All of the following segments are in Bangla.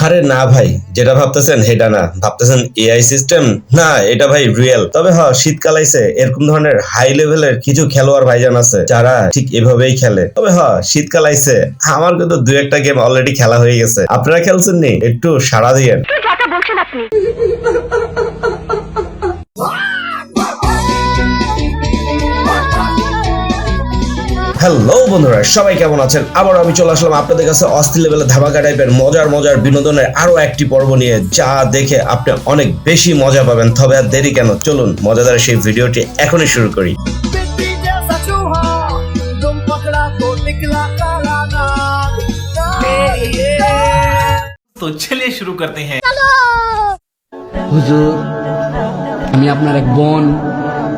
আরে না ভাই, যেটা ভাবতেছেন সেটা না, ভাবতেছেন এআই সিস্টেম না, এটা ভাই রিয়েল। তবে শীতকাল আইছে, এরকম ধরনের হাই লেভেলের কিছু খেলোয়াড় ভাইজান আছে যারা ঠিক এভাবেই খেলে। তবে শীতকাল আইছে, আমার কিন্তু দু একটা গেম অলরেডি খেলা হয়ে গেছে। আপনারা খেলছেন নি? একটু সাড়া দিয়েন। হ্যালো বন্ধুরা, সবাই কেমন আছেন? আবার আমি চলে আসলাম আপনাদের কাছে অস্থির লেভেলের ধামাকা টাইপের মজার বিনোদনের আরো একটি পর্ব নিয়ে, যা দেখে আপনি অনেক বেশি মজা পাবেন। তবে আর দেরি কেন, চলুন মজাদার সেই ভিডিওটি এখনই শুরু করি। তো চলিए শুরু করতে हैं। হুজুর, আমি আপনার এক বোন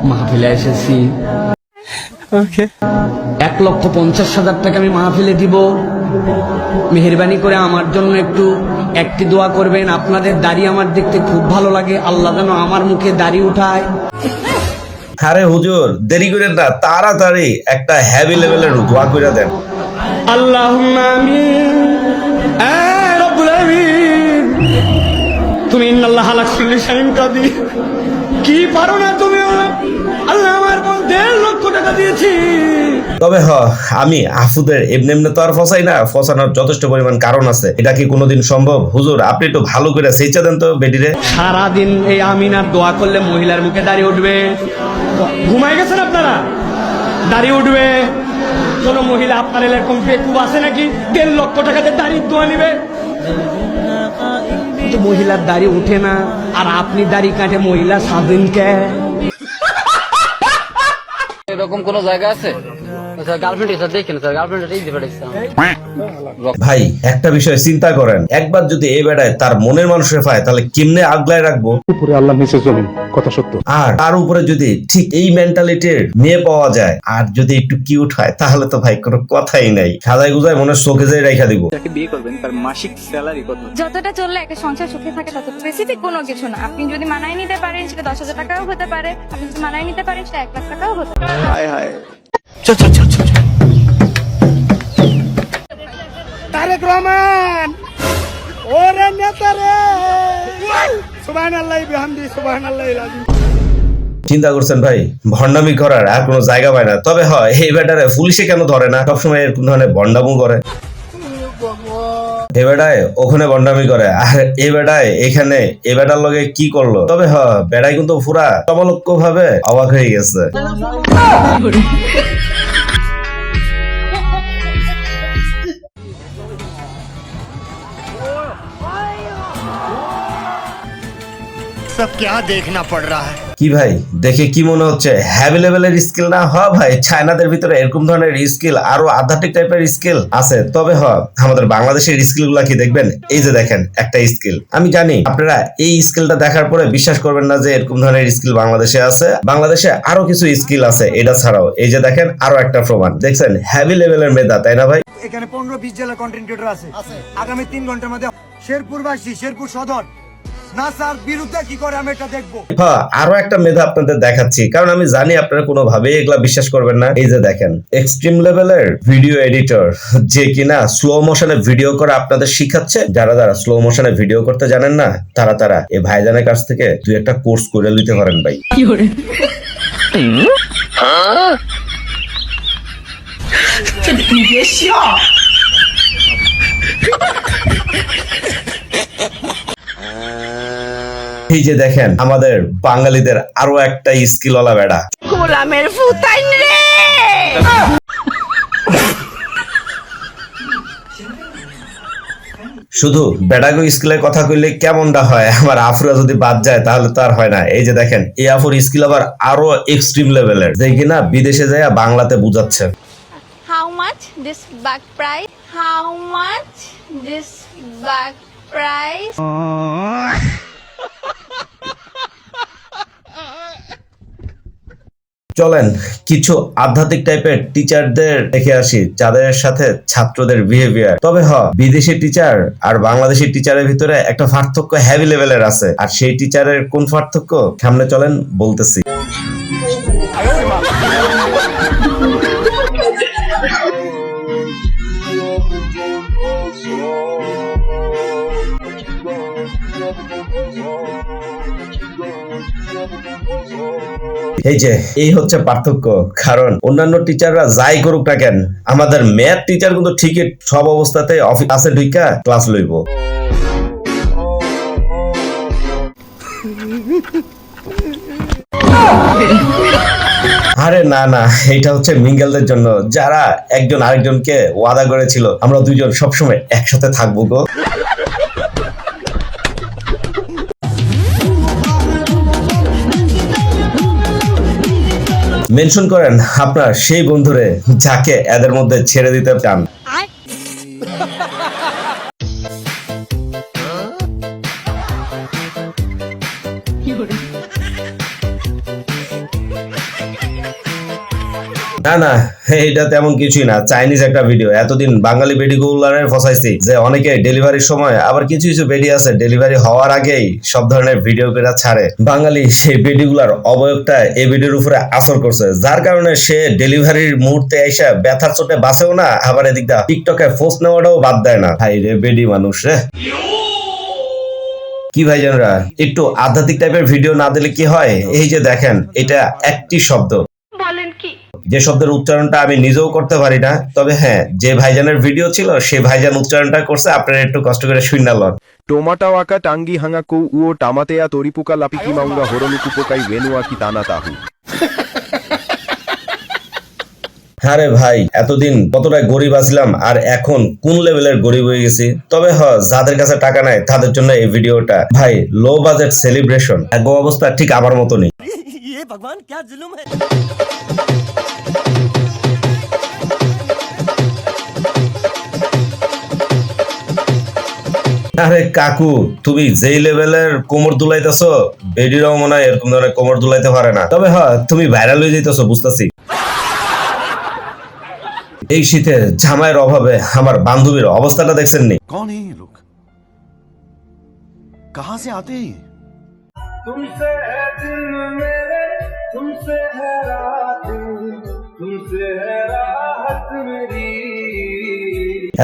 মাহফিলে এসেছি। 1,50,000 টাকা আমি মাহফিলে দিব। মেহেরবানি করে আমার জন্য একটি দোয়া করবেন। আপনাদের দাড়ি আমার দেখতে খুব ভালো লাগে, আল্লাহ যেন আমার মুখে দাড়ি উঠায়। আরে হুজুর, দেরি করেন না, তাড়াতাড়ি একটা হেভি লেভেলের দোয়া করে দেন। আল্লাহুম্মা আমিন। রব্বুল আমিন, তুমি ইন্নাল্লাহ আলা কুল্লি শাইইন কাদির। কি পারো না তুমি? আল্লাহ আমার বোন 1.5 লক্ষ টাকা দিয়েছি। তবে আমি আফুদের এমনি তো আর ফসাই না, ফসানোর যথেষ্ট পরিমাণ কারণ আছে। এটা কি কোনোদিন সম্ভব? হুজুর, আপনি একটু ভালো করে সেইচা দেন তো বেডিরে। সারাদিন এই আমিনার দোয়া করলে মহিলার মুখে দাড়ি উঠবে। ঘুমাই গেছেন আপনারা? দাড়ি উঠবে। কোন মহিলা আপনার এরকম বেকুব আছে নাকি 1.5 লক্ষ টাকাতে দাড়ির দোয়া নিবে? কিন্তু মহিলার দাড়ি উঠে না, আর আপনি দাড়ি কাটে মহিলা সাজেন কে? এরকম কোন জায়গা আছে? গার্লফ্রেন্ড এসে দেখেন স্যার, গার্লফ্রেন্ড এই দিবে দেখছেন। ভাই একটা বিষয় চিন্তা করেন, একবার যদি এই বেড়ায় তার মনের মানুষের পায়, তাহলে কেমনে আগলায় রাখবো? উপরে আল্লাহ নিচে জমিন, কথা সত্য। আর তার উপরে যদি ঠিক এই মেন্টালিটির মেয়ে পাওয়া যায়, আর যদি একটু কিউট হয়, তাহলে তো ভাই কোনো কথাই নাই। সাজাই গুজায় মনে চোখে যাই রেখা দিব। যাকে বিয়ে করবেন তার মাসিক স্যালারি কত? যতটা চললে একটা সংসার সুখে থাকে তত স্পেসিফিক কোনো কিছু না। আপনি যদি মানায় নিতে পারেন সেটা 10,000 টাকাও হতে পারে, আপনি যদি মানায় নিতে পারেন সেটা 1 লাখ টাকাও হতে পারে। হায় হায়। তারেক রহমান, ওরে নেতা রে, সুবহানাল্লাহ বিহামদি, সুবহানাল্লাহিল আযীম। চিন্তা করছেন ভাই, ভন্ডামি করার আর কোনো জায়গা পায় না। তবে এই ব্যাটারে পুলিশে কেন ধরে না? সবসময় এরকম ধরনের ভন্ডামু করে। এ বেটায় ওখানে ভন্ডামি করে, আর এ বেটায় এখানে এ বেটার লগে কি করলো? তবে বেটায় কিন্তু পুরা চমলক্ষ ভাবে অবাক হয়ে গেছে। सब क्या देखना पड़ रहा है? কি ভাই, দেখে কি মনে হচ্ছে হেভি লেভেলের স্কিল না? ভাই, চায়নাদের ভিতরে এরকম ধরনের স্কিল আরো আধ্যাত্মিক টাইপের স্কিল আছে। তবে আমাদের বাংলাদেশের স্কিল গুলা কি দেখবেন? এই যে দেখেন একটা স্কিল। আমি জানি আপনারা এই স্কিলটা দেখার পরে বিশ্বাস করবেন না যে এরকম ধরনের স্কিল বাংলাদেশে আছে। বাংলাদেশে আরো কিছু স্কিল আছে এটা ছাড়াও। এই যে দেখেন আরো একটা প্রমাণ, দেখছেন হেভি লেভেলের মেধা, তাই না ভাই? এখানে 15-20 জেলা কন্টেন্ট ক্রিয়েটর আছে। আগামী 3 ঘন্টার মধ্যে শেরপুরবাসী, শেরপুর সদর নাসার বিরুদ্ধে কি করে আমি এটা দেখবো। আরো একটা মেধা আপনাদের দেখাচ্ছি, কারণ আমি জানি আপনারা কোনোভাবেই এগুলা বিশ্বাস করবেন না। এই যে দেখেন এক্সট্রিম লেভেলের ভিডিও এডিটর, যে কিনা স্লো মোশনে ভিডিও করে আপনাদের শিখাচ্ছে। যারা যারা স্লো মোশনে ভিডিও করতে জানেন না, তারা এই ভাইজানের কাছ থেকে 2-1টা কোর্স করে নিতে পারেন ভাই। এই যে দেখেন আমাদের বাঙালিদের আরো একটা স্কিলওয়ালা বেড়া। গোলামের ফুতাইন রে। শুধু বেড়াগো স্কিলের কথা কইলে কেমনটা হয়? আমার আফুরা যদি বাদ যায় তাহলে তো আর হয় না। এই যে দেখেন এই আফুর স্কিল আবার আরো এক্সট্রিম লেভেলের, যে কিনা বিদেশে যায় বাংলাতে বুঝাচ্ছে। How much this bag price? How much this bag price? চলেন কিছু আধ্যাত্মিক টাইপের টিচারদের দেখে আসি, যাদের সাথে ছাত্রদের বিহেভিয়ার। তবে বিদেশি টিচার আর বাংলাদেশি টিচারের ভিতরে একটা পার্থক্য হেভি লেভেলের আছে। আর সেই টিচারের কোন পার্থক্য সামনে চলেন বলতেছি। এই যে এই হচ্ছে পার্থক্য, কারণ অন্যান্য টিচাররা যাই করুক না কেন, আমাদের ম্যাথ টিচার কিন্তু ঠিকই সব অবস্থাতে অফিসে ঢুকা ক্লাস লইব। আরে না না, এটা হচ্ছে মিঙ্গেলদের জন্য, যারা একজন আরেকজনকে ওয়াদা করেছিল আমরা দুইজন সবসময় একসাথে থাকবো গো। মেনশন করেন আপনার সেই বন্ধুরে যাকে এদের মধ্যে ছেড়ে দিতে চান। না না, এটা তেমন কিছুই না, চাইনিজ একটা ভিডিও। এতদিন বাঙালি বেডিগুলারে ফসাইছি যে অনেকে ডেলিভারির সময়, আবার কিছু কিছু বেডি আছে ডেলিভারি হওয়ার আগেই সব ধরনের ভিডিও করে ছাড়ে। বাঙালি সেই বেডিগুলার অবয়বটা এই ভিডিওর উপরে আসর করছে, যার কারণে সে ডেলিভারির মুহূর্তে এসে ব্যথার চোটে বাঁচেও না, আবার এদিক দা টিকটকে পোস্ট নেওয়াটাও বাদ দেয় না। ভাই রে বেডি মানুষ রে। কি ভাইজানরা, একটু আধ্যাত্মিক টাইপের ভিডিও না দিলে কি হয়? এই যে দেখেন, এটা একটি শব্দ, যে শব্দের উচ্চারণটা আমি নিজেও করতে পারি না, তবে হ্যাঁ, যে ভাইজানের ভিডিও ছিল সে ভাইজান উচ্চারণটা করছে, আপনারা একটু কষ্ট করে শুনে লন। टोमाटा वाका टांगी हंगा को उओ टामाते या तोरीपुका लापिकी माउंगा होरनुकु पोकाई वेनुआ की ताना ताहु। আরে ভাই, এতদিন কতটা গরিব আছিলাম আর এখন কোন লেভেলের গরিব হয়ে গেছি। তবে যাদের কাছে টাকা নাই তাদের জন্য এই ভিডিওটা। ভাই, লো বাজেট সেলিব্রেশন, এক অবস্থা ঠিক আমার মতনই। আরে কাকু, তুমি যেই লেভেলের কোমর দুলাইতেছো, বেডিরাও মনে হয় এরকম ধরনের কোমর দুলাইতে পারে না। তবে তুমি ভাইরাল হয়ে যাইতেছো বুঝতেছি। এই শীতে জামাইয়ের অভাবে আমার বান্ধবীর অবস্থাটা দেখছেন নি? कौन है ये लोग? कहां से आते हैं?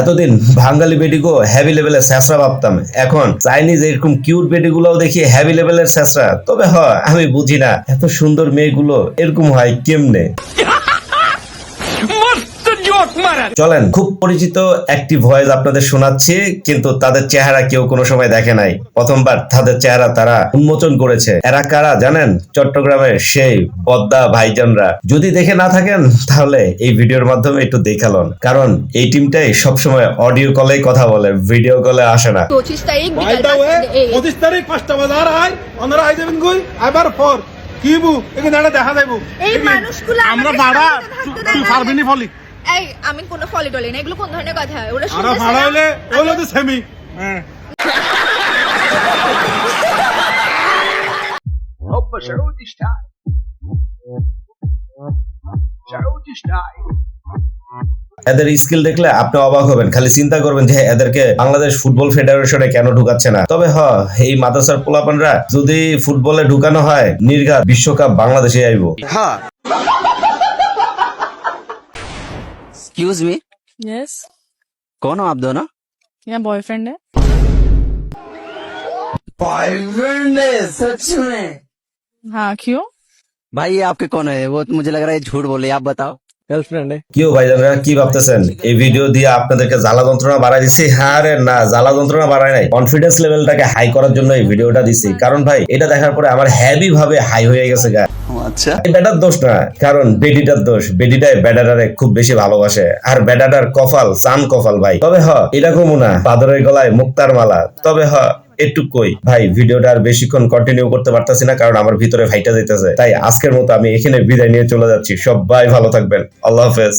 এতদিন বাঙালি বেডিগো হেভি লেভেলের স্যাসরা ভাবতাম, এখন চাইনিজ এরকম কিউট বেডিগুলোও দেখি হেভি লেভেলের স্যাসরা। তবে আমি বুঝি না এত সুন্দর মেয়েগুলো এরকম হয় কেমনে। চলেন, খুব পরিচিত একটি ভয়েস আপনাদের শোনাচ্ছি, কিন্তু তাদের চেহারা কেউ কোনো সময় দেখে নাই, প্রথমবার তাদের চেহারা তারা উন্মোচন করেছে। এরা কারা জানেন? চট্টগ্রামের সেই বদ্দা ভাইজানরা। যদি দেখে না থাকেন তাহলে এই ভিডিওর মাধ্যমে একটু দেখালন, কারণ এই টিমটাই সবসময় অডিও কলেই কথা বলে, ভিডিও কলে আসে না। 25 তারিখ বাই দ্য ওয়ে 25 তারিখ 5টা বাজার আই ওনারা আই যাবেন কই আবার ফর কিবু এখানে দাঁড়া দেখা যাইবো এই মানুষগুলো আমরা ভাড়া তুই পারবিনি ফলি। এই আমি কোনো ফলি টলি না, এগুলো কোন ধরনের কথা? ওরা আরে ভাড়া হইলে ওগুলো তো সেমি। হ্যাঁ এদের স্কিল দেখলে আপনি অবাক হবেন, খালি চিন্তা করবেন যে এদেরকে বাংলাদেশ ফুটবল ফেডারেশনে কেন ঢুকাচ্ছে না। তবে এই মাদ্রাসার পোলাপানরা যদি ফুটবলে ঢুকানো হয়, নির্ঘাত বিশ্বকাপ বাংলাদেশে আইব। হ্যাঁ एक्सक्यूज मी, यस, कौन हो आप दोनों? मेरा बॉयफ्रेंड है। बॉयफ्रेंड है सच में? हाँ, क्यों? भाई ये आपके कौन है? वो तो मुझे लग रहा है झूठ बोले, आप बताओ। গার্লফ্রেন্ড কি ভাইজানরা, কি ভাবতেছেন এই ভিডিও দিয়ে আপনাদেরকে জ্বালা যন্ত্রণা বাড়াই দিছি? আরে না, জ্বালা যন্ত্রণা বাড়াই নাই, কনফিডেন্স লেভেলটাকে হাই করার জন্য এই ভিডিওটা দিছি। কারণ ভাই, এটা দেখার পরে আমার হেভি ভাবে হাই হয়ে গেছে গা। अच्छा বেটার দোষ না, কারণ বেডিটার দোষ। বেডিটাই বেডাটারে খুব বেশি ভালোবাসে, আর বেডাটার কপাল চান কপাল ভাই। তবে এরকমও না বাদরের গলায় মুক্তার মালা। তবে একটু কই ভাই, ভিডিওটা আর বেশিক্ষণ কন্টিনিউ করতে পারতাছি না, কারণ আমার ভিতরে ফাইটা যাইতেছে। তাই আজকের মতো আমি এখানে বিদায় নিয়ে চলে যাচ্ছি। সবাই ভালো থাকবেন, আল্লাহ হাফেজ।